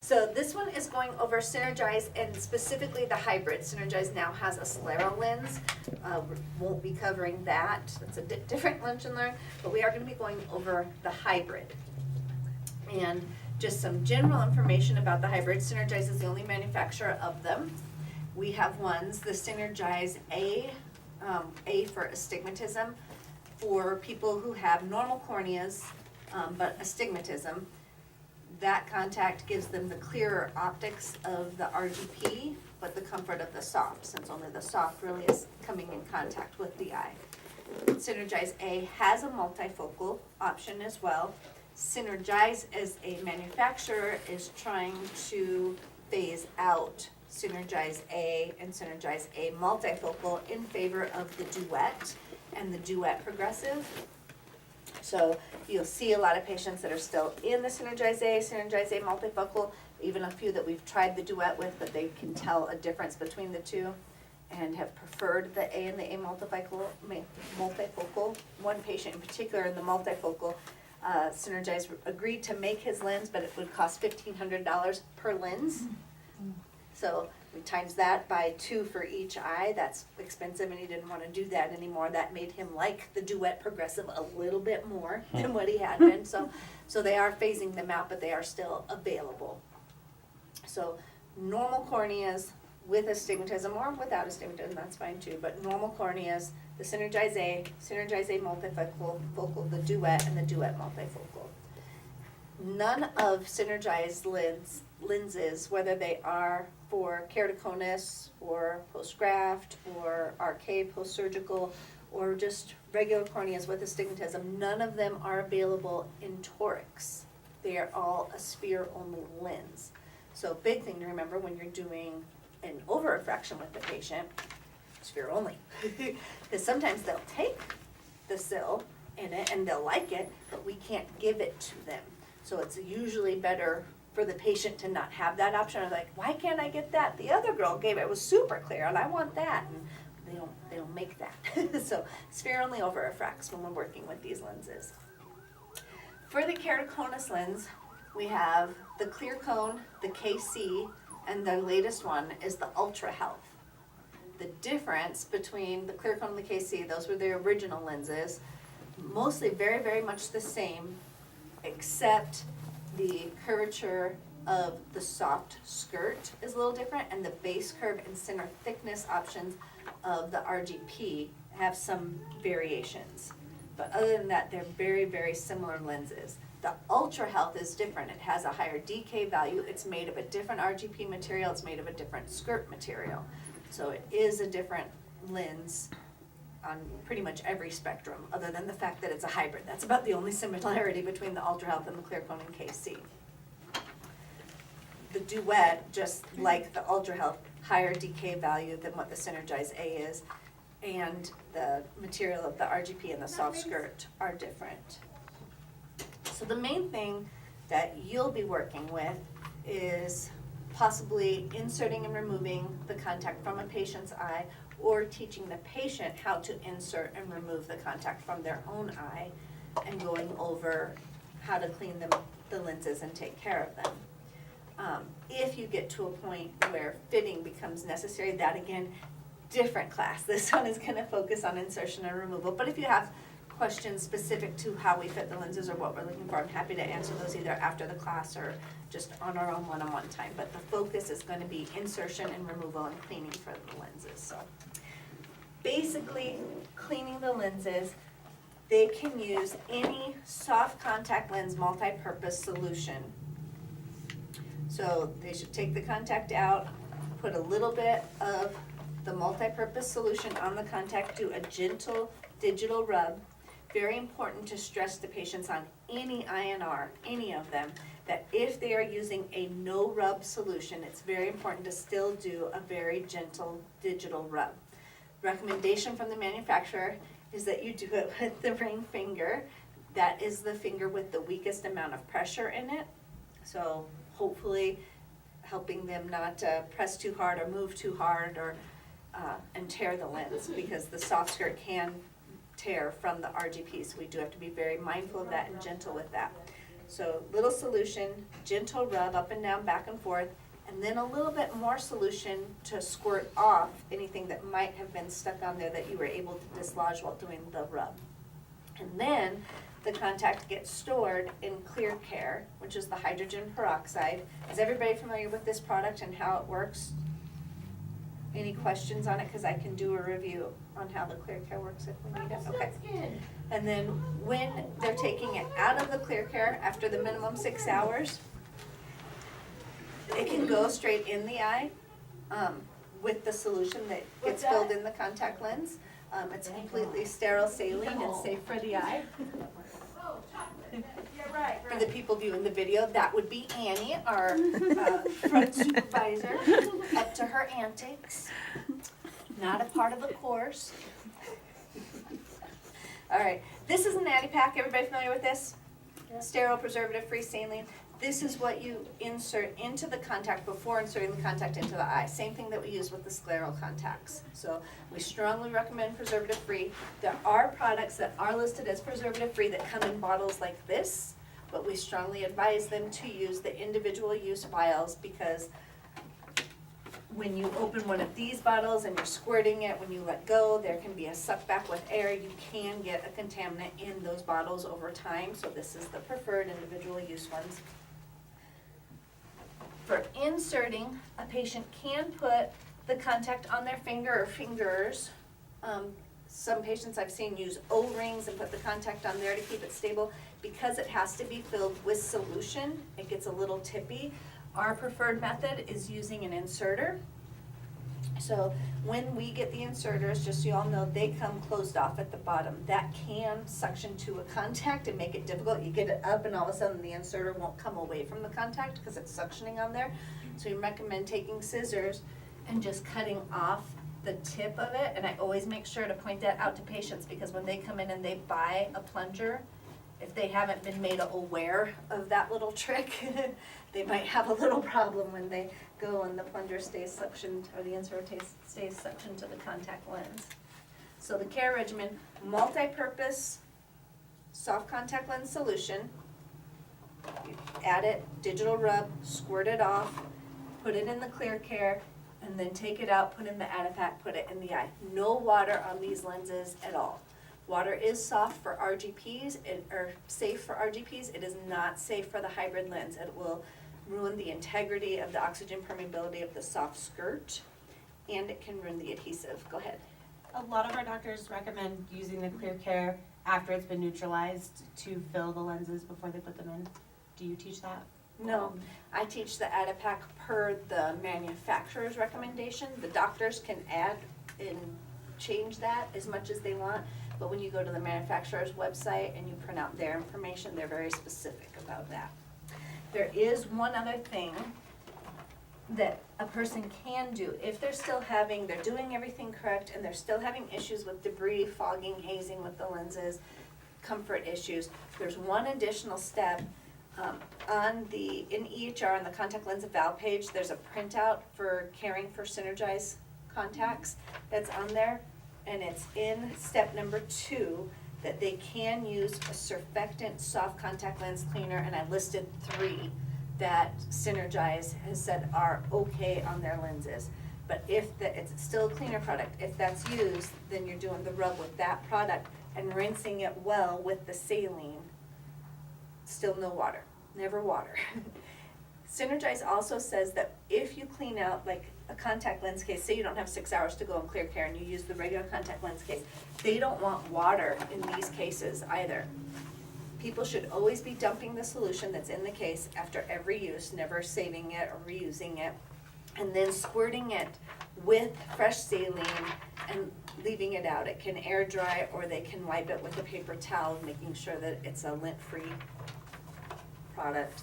So this one is going over Synergeyes and specifically the hybrid. Synergeyes now has a sclero lens. Won't be covering that. That's a different lunch and learn, but we are going to be going over the hybrid. And just some general information about the hybrid. Synergeyes is the only manufacturer of them. We have ones, the Synergeyes A for astigmatism, for people who have normal corneas, but astigmatism. That contact gives them the clearer optics of the RGP, but the comfort of the soft, since only the soft really is coming in contact with the eye. Synergeyes A has a multifocal option as well. Synergeyes as a manufacturer is trying to phase out Synergeyes A and Synergeyes A multifocal in favor of the Duet and the Duet progressive. So you'll see a lot of patients that are still in the Synergeyes A multifocal, even a few that we've tried the Duet with, but they can tell a difference between the two and have preferred the A and the A multifocal. One patient in particular in the multifocal, Synergeyes agreed to make his lens, but it would cost $1,500 per lens. So we times that by 2 for each eye. That's expensive, and he didn't want to do that anymore. That made him like the Duet progressive a little bit more than what he had been. So they are phasing them out, but they are still available. So normal corneas with astigmatism or without astigmatism, that's fine too. But normal corneas, the Synergeyes A multifocal, the Duet, and the Duet multifocal. None of Synergeyes lenses, whether they are for keratoconus or post-graft or RK post-surgical or just regular corneas with astigmatism, none of them are available in torics. They are all a sphere-only lens. So big thing to remember when you're doing an over-refraction with the patient, sphere only. Because sometimes they'll take the SIL in it and they'll like it, but we can't give it to them. So it's usually better for the patient to not have that option. Or like, why can't I get that? The other girl gave it. It was super clear and I want that. And they don't make that. So sphere only over refracts when we're working with these lenses. For the keratoconus lens, we have the clear cone, the KC, and the latest one is the Ultra Health. The difference between the clear cone and the KC, those were the original lenses, mostly very, very much the same, except the curvature of the soft skirt is a little different, and the base curve and center thickness options of the RGP have some variations. But other than that, they're very, very similar lenses. The Ultra Health is different. It has a higher DK value. It's made of a different RGP material. It's made of a different skirt material. So it is a different lens on pretty much every spectrum, other than the fact that it's a hybrid. That's about the only similarity between the Ultra Health and the clear cone and KC. The Duet, just like the Ultra Health, higher DK value than what the Synergeyes A is, and the material of the RGP and the soft skirt are different. So the main thing that you'll be working with is possibly inserting and removing the contact from a patient's eye, or teaching the patient how to insert and remove the contact from their own eye, and going over how to clean the lenses and take care of them. If you get to a point where fitting becomes necessary, that again, different class. This one is going to focus on insertion and removal. But if you have questions specific to how we fit the lenses or what we're looking for, I'm happy to answer those either after the class or just on our own one-on-one time. But the focus is going to be insertion and removal and cleaning for the lenses. So basically, cleaning the lenses, they can use any soft contact lens multi-purpose solution. So they should take the contact out, put a little bit of the multi-purpose solution on the contact, do a gentle digital rub. Very important to stress to patients on any INR, any of them, that if they are using a no rub solution, it's very important to still do a very gentle digital rub. Recommendation from the manufacturer is that you do it with the ring finger. That is the finger with the weakest amount of pressure in it. So hopefully helping them not to press too hard or move too hard or and tear the lens, because the soft skirt can tear from the RGP, so we do have to be very mindful of that and gentle with that. So little solution, gentle rub up and down, back and forth, and then a little bit more solution to squirt off anything that might have been stuck on there that you were able to dislodge while doing the rub. And then the contact gets stored in Clear Care, which is the hydrogen peroxide. Is everybody familiar with this product and how it works? Any questions on it? Because I can do a review on how the Clear Care works if we need it. Okay. And then when they're taking it out of the Clear Care after the minimum 6 hours, it can go straight in the eye with the solution that gets filled in the contact lens. It's completely sterile, saline, and safe for the eye. For the people viewing the video, that would be Annie, our front supervisor, up to her antics. Not a part of the course. All right, this is an Natty Pack. Everybody familiar with this? Yeah. Sterile, preservative-free, saline. This is what you insert into the contact before inserting the contact into the eye. Same thing that we use with the scleral contacts. So we strongly recommend preservative-free. There are products that are listed as preservative-free that come in bottles like this, but we strongly advise them to use the individual use vials because when you open one of these bottles and you're squirting it, when you let go, there can be a suck back with air. You can get a contaminant in those bottles over time, so this is the preferred individual use ones. For inserting, a patient can put the contact on their finger or fingers. Some patients I've seen use O-rings and put the contact on there to keep it stable. Because it has to be filled with solution, it gets a little tippy. Our preferred method is using an inserter. So when we get the inserters, just so you all know, they come closed off at the bottom. That can suction to a contact and make it difficult. You get it up and all of a sudden the inserter won't come away from the contact because it's suctioning on there. So we recommend taking scissors and just cutting off the tip of it. And I always make sure to point that out to patients because when they come in and they buy a plunger, if they haven't been made aware of that little trick, they might have a little problem when they go and the plunger stays suctioned, or the insert stays suctioned to the contact lens. So the care regimen, multi-purpose soft contact lens solution. You add it, digital rub, squirt it off, put it in the Clear Care, and then take it out, put in the Adipac, put it in the eye. No water on these lenses at all. Water is soft for RGPs, or safe for RGPs. It is not safe for the hybrid lens. It will ruin the integrity of the oxygen permeability of the soft skirt, and it can ruin the adhesive. Go ahead. A lot of our doctors recommend using the Clear Care after it's been neutralized to fill the lenses before they put them in. Do you teach that? No, I teach the Adipac per the manufacturer's recommendation. The doctors can add and change that as much as they want. But when you go to the manufacturer's website and you print out their information, they're very specific about that. There is one other thing that a person can do if they're still they're doing everything correct and they're still having issues with debris, fogging, hazing with the lenses, comfort issues. There's one additional step in EHR on the contact lens eval page. There's a printout for caring for Synergeyes contacts that's on there. And it's in step number 2 that they can use a surfactant soft contact lens cleaner, and I listed 3 that Synergeyes has said are okay on their lenses. But if it's still a cleaner product, if that's used, then you're doing the rub with that product and rinsing it well with the saline. Still no water, never water. Synergeyes also says that if you clean out like a contact lens case, say you don't have 6 hours to go in Clear Care and you use the regular contact lens case, they don't want water in these cases either. People should always be dumping the solution that's in the case after every use, never saving it or reusing it, and then squirting it with fresh saline and leaving it out. It can air dry or they can wipe it with a paper towel, making sure that it's a lint-free product.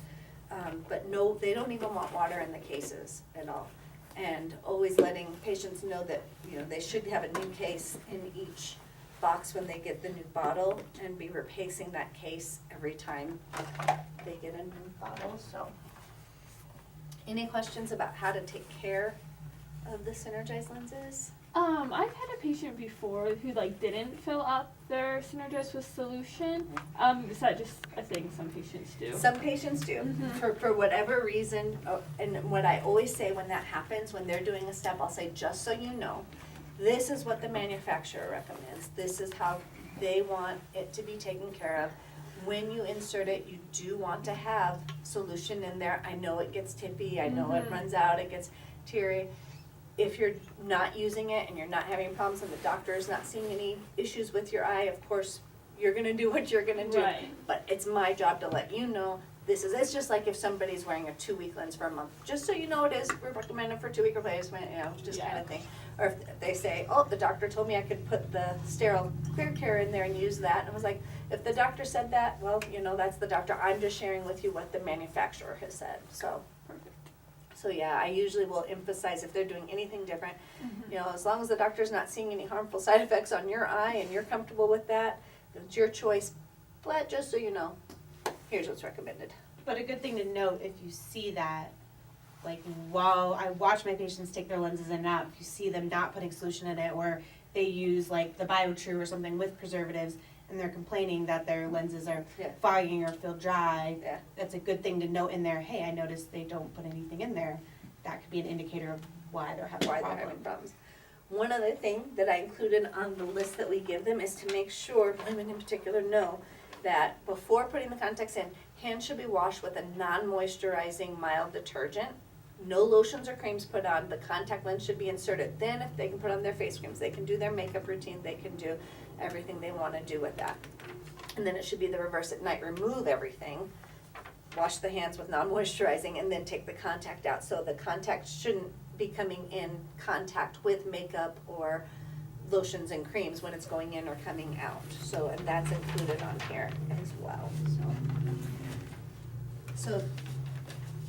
But no, they don't even want water in the cases at all. And always letting patients know that, you know, they should have a new case in each box when they get the new bottle and be replacing that case every time they get a new bottle. So, any questions about how to take care of the Synergeyes lenses? I've had a patient before who like didn't fill out their Synergeyes with solution. Is that just a thing some patients do? Some patients do, for whatever reason, and what I always say when that happens, when they're doing a step, I'll say, just so you know, this is what the manufacturer recommends, this is how they want it to be taken care of. When you insert it, you do want to have solution in there. I know it gets tippy, I know it runs out, it gets teary. If you're not using it and you're not having problems and the doctor is not seeing any issues with your eye, of course, you're gonna do what you're gonna do. Right. But it's my job to let you know, it's just like if somebody's wearing a 2-week lens for a month, just so you know it is, we're recommended for 2-week replacement, just kind of thing. Or if they say, oh, the doctor told me I could put the sterile clear care in there and use that, and I was like, if the doctor said that, well, that's the doctor, I'm just sharing with you what the manufacturer has said, so. Perfect. So yeah, I usually will emphasize if they're doing anything different, as long as the doctor's not seeing any harmful side effects on your eye and you're comfortable with that, it's your choice. But just so you know, here's what's recommended. But a good thing to note, if you see that, like while I watch my patients take their lenses in and out, if you see them not putting solution in it, or they use like the BioTrue or something with preservatives, and they're complaining that their lenses are fogging or feel dry, that's a good thing to note in there, hey, I noticed they don't put anything in there. That could be an indicator of why they're having Problems. One other thing that I included on the list that we give them is to make sure, women in particular know, that before putting the contacts in, hands should be washed with a non-moisturizing mild detergent. No lotions or creams put on, the contact lens should be inserted. Then if they can put on their face creams, they can do their makeup routine, they can do everything they want to do with that. And then it should be the reverse at night, remove everything, wash the hands with non-moisturizing, and then take the contact out. So the contact shouldn't be coming in contact with makeup or lotions and creams when it's going in or coming out. So, and that's included on here as well, so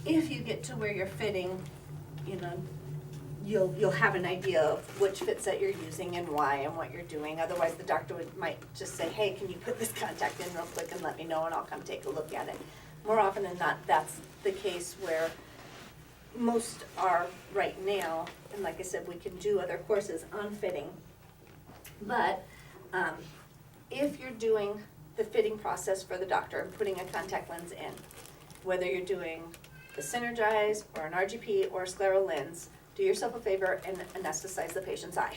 if you get to where you're fitting, you'll have an idea of which fits that you're using and why and what you're doing. Otherwise, the doctor might just say, hey, can you put this contact in real quick and let me know, and I'll come take a look at it. More often than not, that's the case where most are right now. And like I said, we can do other courses on fitting. But if you're doing the fitting process for the doctor and putting a contact lens in, whether you're doing the Synergeyes or an RGP or a scleral lens, do yourself a favor and anesthetize the patient's eye.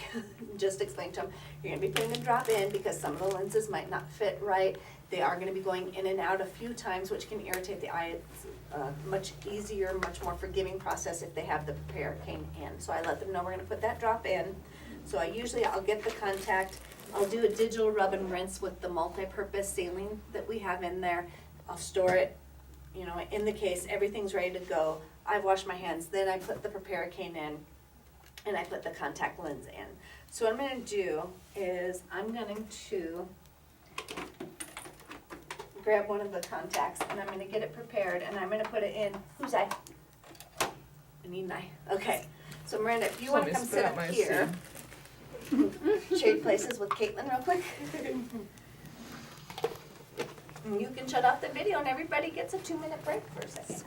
Just explain to them, you're gonna be putting a drop in because some of the lenses might not fit right. They are gonna be going in and out a few times, which can irritate the eye. It's a much easier, much more forgiving process if they have the Preparer-Cane in. So I let them know we're gonna put that drop in. So I'll get the contact, I'll do a digital rub and rinse with the multi-purpose saline that we have in there. I'll store it, in the case, everything's ready to go. I've washed my hands, then I put the Preparer-Cane in, and I put the contact lens in. So what I'm gonna do is I'm going to grab one of the contacts, and I'm gonna get it prepared, and I'm gonna put it in, whose eye? I need an eye, okay. So Miranda, if you wanna come sit up here, trade places with Caitlin real quick. And you can shut off the video and everybody gets a 2-minute break for a second.